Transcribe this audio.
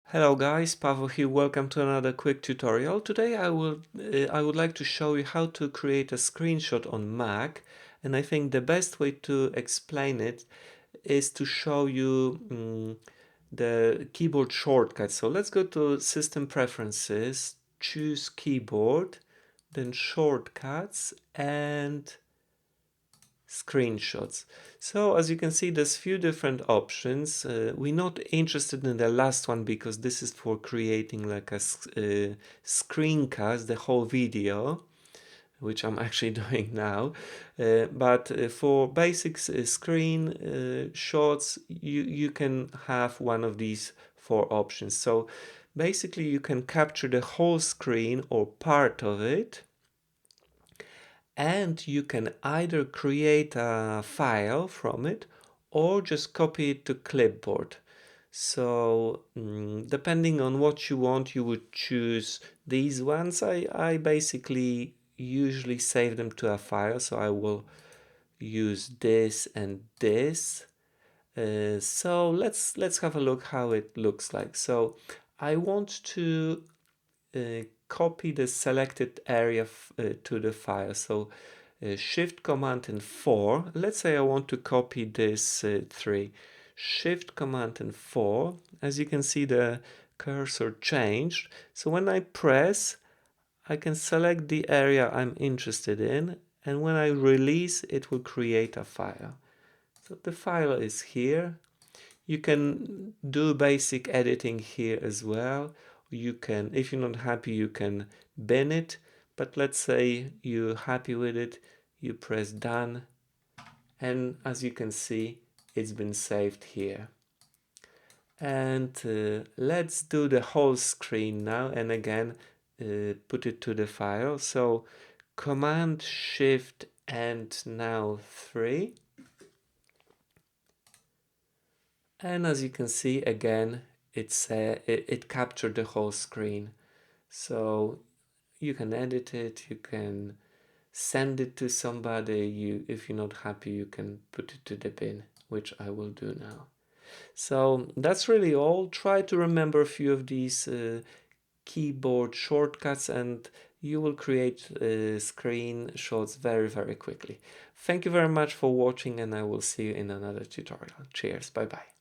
Hello guys, Pavel here. Welcome to another quick tutorial. Today I would like to show you how to create a screenshot on Mac, and I think the best way to explain it is to show you the keyboard shortcut. So let's go to System Preferences, choose Keyboard, then Shortcuts and screenshots. So as you can see, there's few different options. We're not interested in the last one because this is for creating like a screencast, the whole video, which I'm actually doing now. But for basic screen shots, you can have one of these four options. So basically you can capture the whole screen or part of it, and you can either create a file from it or just copy it to clipboard. So depending on what you want, you would choose these ones. I basically usually save them to a file, so I will use this and this. So let's have a look how it looks like. So I want to copy the selected area to the file. So Shift Command and 4. Let's say I want to copy this 3. Shift Command and 4. As you can see, the cursor changed. So when I press, I can select the area I'm interested in, and when I release, it will create a file. So the file is here. You can do basic editing here as well. You can, if you're not happy, you can bin it. But let's say you're happy with it, you press done. And as you can see, it's been saved here. And let's do the whole screen now. And again, put it to the file. So Command Shift and now 3. And as you can see, again, it captured the whole screen. So you can edit it, you can send it to somebody. If you're not happy, you can put it to the bin, which I will do now. So that's really all. Try to remember a few of these keyboard shortcuts and you will create screenshots very quickly. Thank you very much for watching, and I will see you in another tutorial. Cheers, bye bye.